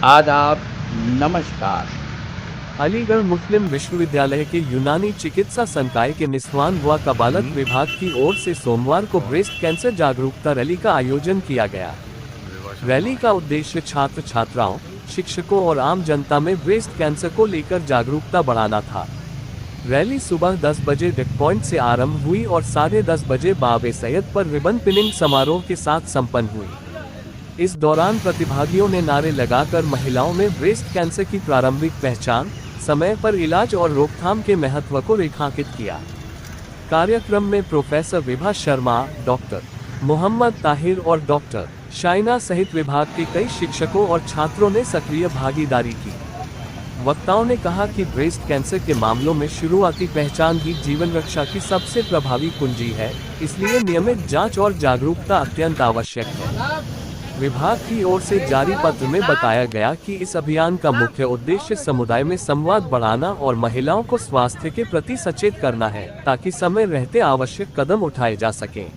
आदाब, नमस्कार। अलीगढ़ मुस्लिम विश्वविद्यालय के यूनानी चिकित्सा संकाय के निस्वान व कबालत विभाग की ओर से सोमवार को ब्रेस्ट कैंसर जागरूकता रैली का आयोजन किया गया। रैली का उद्देश्य छात्र छात्राओं, शिक्षकों और आम जनता में ब्रेस्ट कैंसर को लेकर जागरूकता बढ़ाना था। रैली सुबह 10 बजे डेक पॉइंट से आरंभ हुई और 10:30 बजे बाब सैयद पर रिबन पिनिंग समारोह के साथ संपन्न हुई। इस दौरान प्रतिभागियों ने नारे लगाकर महिलाओं में ब्रेस्ट कैंसर की प्रारंभिक पहचान, समय पर इलाज और रोकथाम के महत्व को रेखांकित किया। कार्यक्रम में प्रोफेसर विभा शर्मा, डॉक्टर मोहम्मद ताहिर और डॉक्टर शाइना सहित विभाग के कई शिक्षकों और छात्रों ने सक्रिय भागीदारी की। वक्ताओं ने कहा कि ब्रेस्ट कैंसर के मामलों में शुरुआती पहचान ही जीवन रक्षा की सबसे प्रभावी कुंजी है, इसलिए नियमित जांच और जागरूकता अत्यंत आवश्यक है। विभाग की ओर से जारी पत्र में बताया गया कि इस अभियान का मुख्य उद्देश्य समुदाय में संवाद बढ़ाना और महिलाओं को स्वास्थ्य के प्रति सचेत करना है, ताकि समय रहते आवश्यक कदम उठाए जा सकें।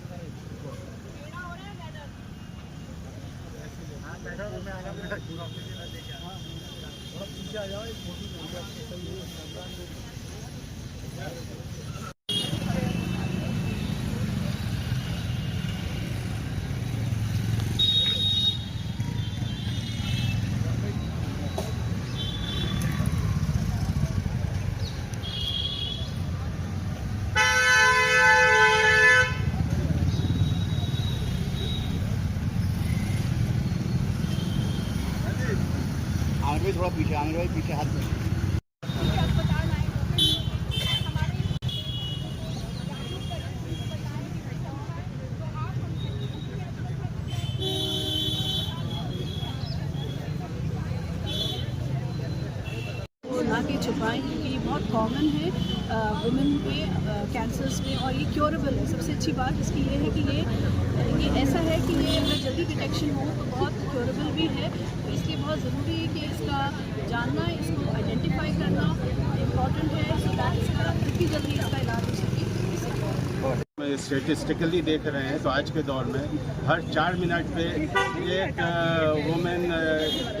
आमिर भाई थोड़ा पीछे, आमिर भाई पीछे हाथ में। ना कि छुपाएं, क्योंकि ये बहुत कॉमन है वुमेन पे कैंसर्स में, और ये क्योरेबल है। सबसे अच्छी बात इसकी ये है कि ये ऐसा है कि ये अगर जल्दी डिटेक्शन हो तो बहुत क्योरेबल भी है। तो इसलिए बहुत ज़रूरी है कि इसका जानना, इसको आइडेंटिफाई करना इम्पॉर्टेंट है, सो दैट इसका जल्दी इसका इलाज हो सके। स्टेटिस्टिकली देख रहे हैं तो आज के दौर में हर 4 मिनट पे एक वुमेन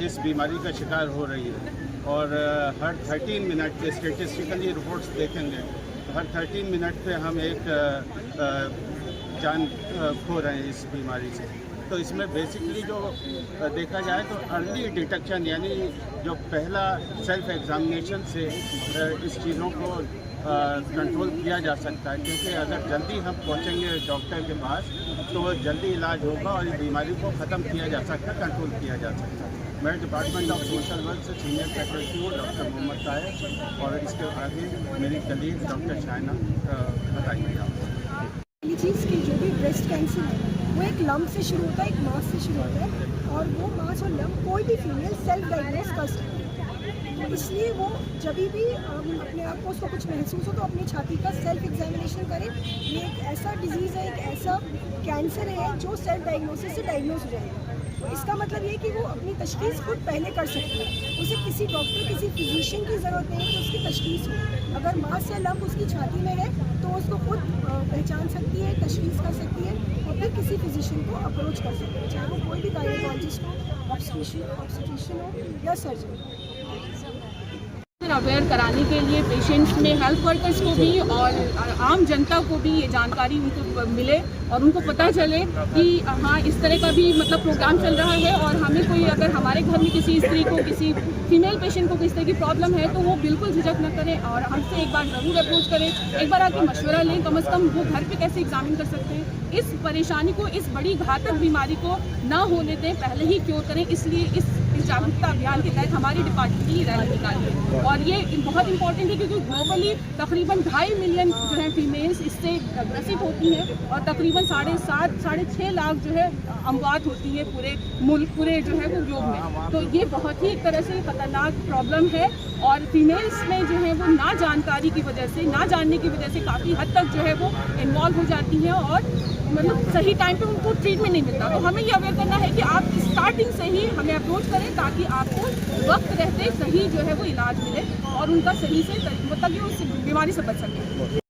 इस बीमारी का शिकार हो रही है, और हर 13 मिनट पे स्टेटिस्टिकली रिपोर्ट्स देखेंगे तो हर 13 मिनट पे हम एक जान खो रहे हैं इस बीमारी से। तो इसमें बेसिकली जो देखा जाए तो अर्ली डिटेक्शन, यानी जो पहला सेल्फ एग्जामिनेशन से इस चीज़ों को कंट्रोल किया जा सकता है, क्योंकि अगर जल्दी हम पहुंचेंगे डॉक्टर के पास तो वो जल्दी इलाज होगा और इस बीमारी को ख़त्म किया जा सकता है, कंट्रोल किया जा सकता है। मैं डिपार्टमेंट ऑफ सोशल वर्क से सीनियर सेक्रेटरी हूँ, डॉक्टर मोहम्मद ताहिर, और इसके आगे मेरी कलीग डॉक्टर शाइना बताइए आप। पहली चीज़ कि जो भी ब्रेस्ट कैंसर है वो एक लम्प से शुरू होता है, एक मास से शुरू होता है, और वो मास और लम्प कोई भी फीमेल सेल्फ डायग्नोज कर सकती है। तो इसलिए वो जब भी अपने आप को उसको कुछ महसूस हो तो अपनी छाती का सेल्फ एग्जामिनेशन करें। ये एक ऐसा डिजीज़ है, एक ऐसा कैंसर है जो सेल्फ डायग्नोसिस से डायग्नोज हो जाएगा। तो इसका मतलब ये कि वो अपनी तशखीस खुद पहले कर सकती है, उसे किसी डॉक्टर, किसी फिजिशियन की ज़रूरत नहीं है कि उसकी तशखीस हो। अगर मास या लम्प उसकी छाती में है तो उसको खुद पहचान सकती है, तशखीस कर सकती है, और फिर किसी फिजिशियन को अप्रोच कर सकती है, चाहे वो कोई भी गायनेकोलॉजिस्ट हो, ऑब्स्टेट्रिशियन हो या सर्जन हो। अवेयर कराने के लिए पेशेंट्स में हेल्थ वर्कर्स को भी और आम जनता को भी ये जानकारी उनको मिले और उनको पता चले कि हाँ, इस तरह का भी मतलब प्रोग्राम चल रहा है, और हमें कोई अगर हमारे घर में किसी स्त्री को, किसी फीमेल पेशेंट को किस तरह की प्रॉब्लम है तो वो बिल्कुल झिझक न करें और हमसे एक बार ज़रूर अप्रोच करें, एक बार आके मशवरा लें। कम से कम वो घर पे कैसे एग्जामिन कर सकते हैं, इस परेशानी को, इस बड़ी घातक बीमारी को ना होने दें, पहले ही क्योर करें। इसलिए इस जागरूकता अभियान के तहत हमारी डिपार्टमेंट की रैली निकाली है, और ये बहुत इंपॉर्टेंट है क्योंकि ग्लोबली तकरीबन 2.5 मिलियन जो है फीमेल्स इससे ग्रसित होती हैं, और तकरीबन 7.5-6 लाख जो है अमवात होती है पूरे मुल्क, पूरे जो है वो ग्लोब में। तो ये बहुत ही एक तरह से खतरनाक प्रॉब्लम है, और फीमेल्स में जो है वो ना जानकारी की वजह से, ना जानने की वजह से काफ़ी हद तक जो है वो इन्वॉल्व हो जाती हैं, और मतलब सही टाइम पे उनको ट्रीटमेंट नहीं मिलता। तो हमें ये अवेयर करना है कि आप स्टार्टिंग से ही हमें अप्रोच करें, ताकि आपको वक्त रहते सही जो है वो इलाज मिले और उनका सही से मतलब कि उस बीमारी से बच सकें।